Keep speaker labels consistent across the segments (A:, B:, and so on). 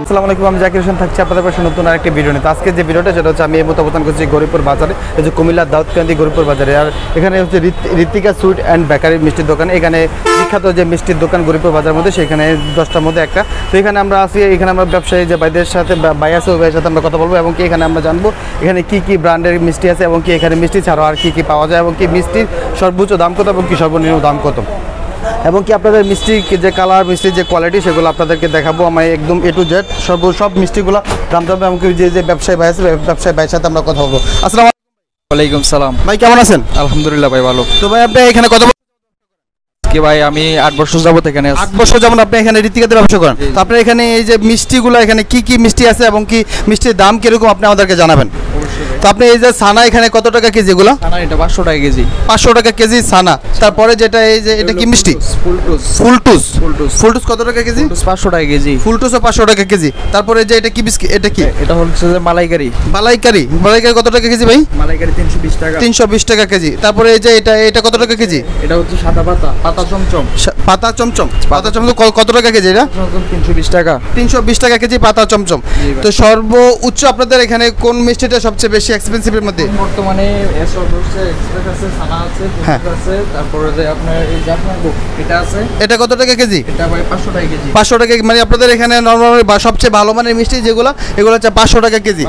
A: আসসালামু আলাইকুম, আমি জাকির হোসেন থাকছি আপনাদের পাশে নতুন আরেকটি ভিডিও নিতে। আজকে যে ভিডিওটা সেটা হচ্ছে আমি এই মুহূর্তে অবস্থান করছি গরিপুর বাজারে, এই যে কুমিল্লার দাউদকান্দি গরিপুর বাজারে। আর এখানে হচ্ছে ঋত্বিকা সুইট অ্যান্ড বেকারি মিষ্টির দোকান। এখানে বিখ্যাত যে মিষ্টির দোকান গরিপুর বাজারের মধ্যে, সেখানে 10টার মধ্যে একটা। তো এখানে আমরা আসি, এখানে আমরা ব্যবসায়ী যে ভাইদের সাথে ভাই আছে, ওই ভাইয়ের সাথে আমরা কথা বলবো এবং কি এখানে আমরা জানবো এখানে কী কী ব্র্যান্ডের মিষ্টি আছে এবং কি এখানে মিষ্টি ছাড়াও আর কী কী পাওয়া যায় এবং কি মিষ্টির সর্বোচ্চ দাম কত এবং কি সর্বনিম্ন দাম কত, এবং কি আপনাদের মিষ্টি যে কালার, মিষ্টির যে কোয়ালিটি, সেগুলো আপনাদেরকে দেখাবো। আমি একদম এ টু জেড সব মিষ্টিগুলো দাম দাম এবং কি যে ব্যবসায়ী ভাই আছে, ব্যবসায়ী ভাইয়ের সাথে আমরা কথা বলবো। আসসালামু
B: ওয়ালাইকুম সালাম
A: ভাই, কেমন আছেন?
B: আলহামদুলিল্লাহ ভাই, ভালো।
A: তো ভাই আপনি এখানে কত
B: কি ভাই, আমি 8 বছর যাবত এখানে আছি।
A: 8 বছর যেমন আপনি এখানে ঋত্বিকাতে ব্যবসা করেন, তো আপনার এখানে এই যে মিষ্টিগুলো, এখানে কি কি মিষ্টি আছে এবং কি মিষ্টির দাম কিরকম আপনি আমাদেরকে জানাবেন। তো আপনি এই যে ছানা এখানে কত টাকা কেজি? এগুলো
B: ছানা এটা 500 টাকা কেজি।
A: 500 টাকা কেজি ছানা। তারপরে যেটা এই যে এটা কি মিষ্টি? ফুলটুস কত টাকা কেজি?
B: 500 টাকা কেজি।
A: ফুলটুসও 500 টাকা কেজি। তারপরে যে এটা কি বিস্কিট? এটা কি?
B: এটা হচ্ছে যে মালাইকারি।
A: মালাইকারি কত টাকা কেজি ভাই?
B: মালাইকারি 320 টাকা।
A: 320 টাকা কেজি। তারপরে এই যে এটা কত টাকা কেজি?
B: এটা হচ্ছে সাদা পাতা চমচম।
A: পাতা চমচম কত টাকা কেজি? এটা
B: 320 টাকা।
A: 320 টাকা কেজি পাতা চমচম। তো সর্বোচ্চ আপনাদের এখানে কোন মিষ্টিটা সবচেয়ে বেশি এক্সপেন্সিভের মধ্যে?
B: বর্তমানে এসব হচ্ছে এক্সপ্রেস আছে, ছানা আছে, ফুলটুস আছে, তারপরে যে আপনার এই জাফরান ভোগ এটা আছে।
A: এটা কত টাকা কেজি?
B: এটা ভাই 500 টাকা কেজি।
A: 500 টাকা, মানে আপনাদের এখানে নরমালি সবচেয়ে ভালো মানের মিষ্টি যেগুলো, এগুলো হচ্ছে 500 টাকা কেজি।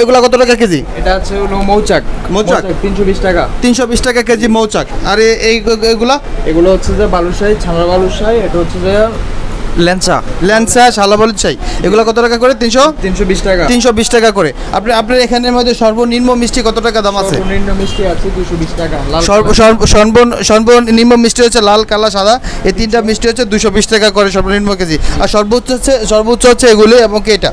A: এগুলো কত টাকা কেজি?
B: এটা আছে হলো মৌচাক 320 টাকা।
A: 320 টাকা কেজি মৌচাক। আর
B: এগুলো হচ্ছে যে বালুশাহী, ছানার বালুশাহী। এটা হচ্ছে যে ল্যাংচা শালা বালুশাহী। এগুলো কত টাকা করে? 320 টাকা। 320 টাকা করে। আপনার এখানের মধ্যে সর্বনিম্ন মিষ্টি কত টাকা দাম আছে? সর্বনিম্ন মিষ্টি আছে 220 টাকা।
A: সর্বনিম্ন মিষ্টি হচ্ছে লাল, কালা, সাদা। এই তিনটা মিষ্টি হচ্ছে 220 টাকা করে সর্বনিম্ন কেজি। আর সর্বোচ্চ হচ্ছে এগুলি এবং কি এটা।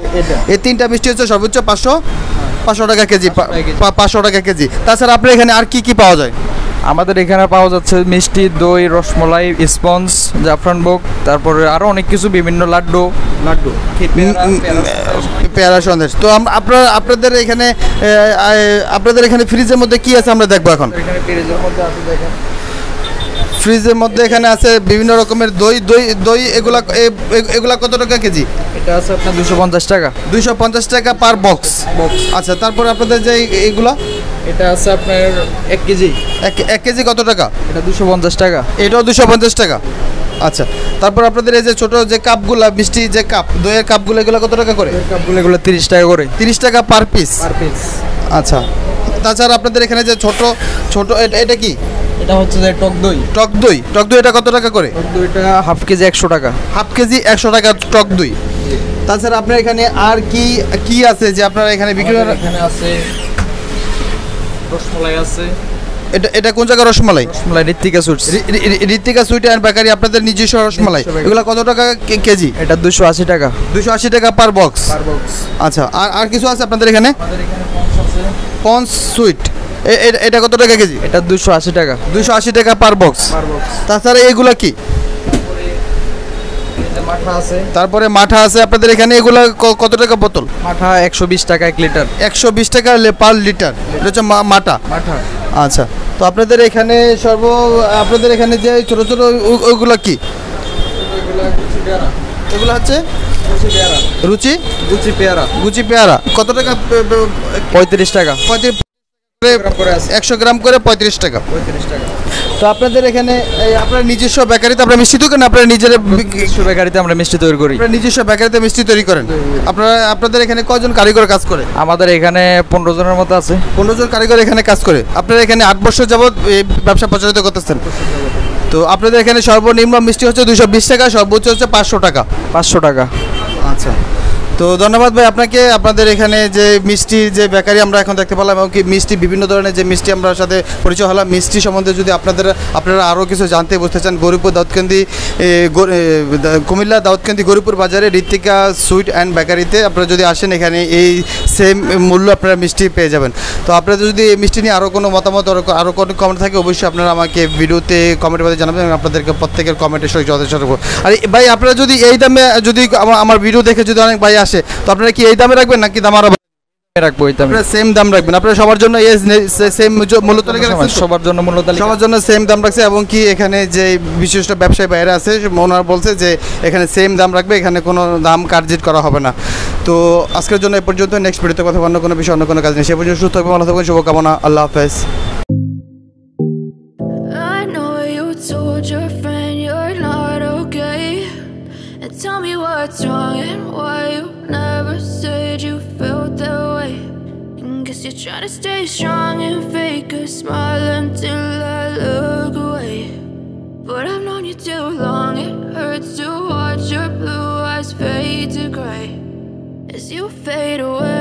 A: এই তিনটা মিষ্টি হচ্ছে সর্বোচ্চ 500 টাকা কেজি। 500 টাকা কেজি। তাছাড়া আপনার এখানে আর কি কি পাওয়া যায়?
B: আমাদের এখানে পাওয়া যাচ্ছে মিষ্টি, দই, রসমলাই, স্পঞ্জ, জাফরান ভোগ, তারপরে আরো অনেক কিছু, বিভিন্ন লাড্ডু,
A: পেয়ারা সন্দেশ। তো আপনাদের এখানে ফ্রিজের মধ্যে কি আছে আমরা দেখবো এখন। ফ্রিজের মধ্যে এখানে আছে বিভিন্ন রকমের দই। এগুলা কত টাকা কেজি?
B: এটা আছে আপনার 250 টাকা।
A: 250 টাকা পার বক্স। আচ্ছা, তারপরে আপনাদের যে এইগুলা,
B: এটা আছে আপনার 1 কেজি।
A: 1 কেজি কত টাকা?
B: এটা 250 টাকা।
A: এটাও 250 টাকা। আচ্ছা, তারপর আপনাদের এই যে ছোট যে কাপগুলা, মিষ্টি যে কাপ, দইয়ের কাপগুলো, এগুলো কত টাকা করে?
B: এগুলো 30 টাকা করে।
A: 30 টাকা পার পিস। আচ্ছা, তাছাড়া আপনাদের এখানে যে ছোট এটা কি?
B: এটা হচ্ছে যে টক দই।
A: এটা কত টাকা করে?
B: টক দইটা হাফ কেজি 100 টাকা।
A: হাফ কেজি 100 টাকা টক দই। তাছাড়া আপনার এখানে আর কি আছে যে আপনারা এখানে বিক্রি করেন?
B: এখানে আছে রসমালাই আছে।
A: এটা কোন জায়গার rasmalai?
B: Ritwika
A: sweet and bakery, আপনাদের নিজস্ব রসমালাই। এগুলো কত টাকা কেজি?
B: এটা 280 টাকা।
A: 280 টাকা পার বক্স। আচ্ছা, আর কিছু আছে আপনাদের এখানে? পন্স সুইট, এটা কত টাকা কেজি?
B: এটা 280 টাকা।
A: 280 টাকা পার বক্স। তাছাড়া এগুলা কি? তারপরে মাঠা আছে আপনাদের এখানে। এগুলা কত টাকা বোতল?
B: মাঠা 120 টাকা 1 লিটার।
A: 120 টাকা পার লিটার। এটা হচ্ছে মাঠা। আচ্ছা, তো আপনাদের এখানে আপনাদের এখানে যে ছোট ওইগুলা কি? এগুলো হচ্ছে গুচি পেয়ারা। কত টাকা?
B: 35 টাকা।
A: 100 গ্রাম করে 35 টাকা। তো আপনাদের এখানে আপনার নিজস্ব বেকারিতে আপনারা মিষ্টি তৈরি করেন? আপনারা নিজস্ব
B: বেকারিতে আমরা মিষ্টি তৈরি করি।
A: নিজস্ব বেকারিতে মিষ্টি তৈরি করেন। আপনাদের এখানে কয়জন কারিগর কাজ করে?
B: আমাদের এখানে 15 জনের মতো আছে।
A: 15 জন কারিগর এখানে কাজ করে। আপনারা এখানে 8 বছর যাবত এই ব্যবসা প্রচারিত করতেছেন। তো আপনাদের এখানে সর্বনিম্ন মিষ্টি হচ্ছে 220 টাকা, সর্বোচ্চ হচ্ছে 500 টাকা।
B: 500 টাকা।
A: আচ্ছা, তো ধন্যবাদ ভাই আপনাকে। আপনাদের এখানে যে মিষ্টির যে বেকারি আমরা এখন দেখতে পেলাম এবং কি মিষ্টি, বিভিন্ন ধরনের যে মিষ্টি আমরা সাথে পরিচয় হলাম। মিষ্টি সম্বন্ধে যদি আপনারা আরও কিছু জানতে বুঝতে চান, কুমিল্লা দাউদকান্দি গরিপুর বাজারে ঋত্বিকা সুইট অ্যান্ড বেকারিতে আপনারা যদি আসেন, এখানে এই সেম মূল্য আপনারা মিষ্টি পেয়ে যাবেন। তো আপনারা যদি এই মিষ্টি নিয়ে আরও কোনো মতামত, আরও কোনো কমেন্ট থাকে, অবশ্যই আপনারা আমাকে ভিডিওতে কমেন্টের মধ্যে জানাবেন এবং আপনাদেরকে প্রত্যেকের কমেন্টের সঙ্গে যথেষ্ট রাখবো। আর ভাই, আপনারা যদি এই দামে, যদি আমার ভিডিও দেখে যদি অনেক ভাই আসে, তো আপনারা কি এই দামে রাখবেন নাকি দাম আরও
C: রাখবো এটা আমি।
A: আপনারা সেম দাম রাখবেন, আপনারা সবার জন্য সেম মূল্য তালিকা রাখছেন তো?
C: সবার জন্য মূল্য তালিকা
A: সবার জন্য সেম দাম রাখছে, এবং কি এখানে যে বিশিষ্ট ব্যবসায়ী বাইরে আছে ওনারা বলছে যে এখানে সেম দাম রাখবে, এখানে কোনো দাম কাটজিট করা হবে না। তো আজকের জন্য এ পর্যন্ত, নেক্সট ভিডিওতে কথা অন্য কোনো বিষয় অন্য কোনো কাজ নেই। সে পর্যন্ত সুস্থ থাকবেন, ভালো থাকবেন, শুভকামনা, আল্লাহ হাফেজ।
D: I know you told your friend you're not okay, and tell me what's wrong and why you never said you felt that way. And guess you're trying to stay strong and fake a smile until I look away. But I've known you too long, it hurts to watch your blue eyes fade to gray as you fade away.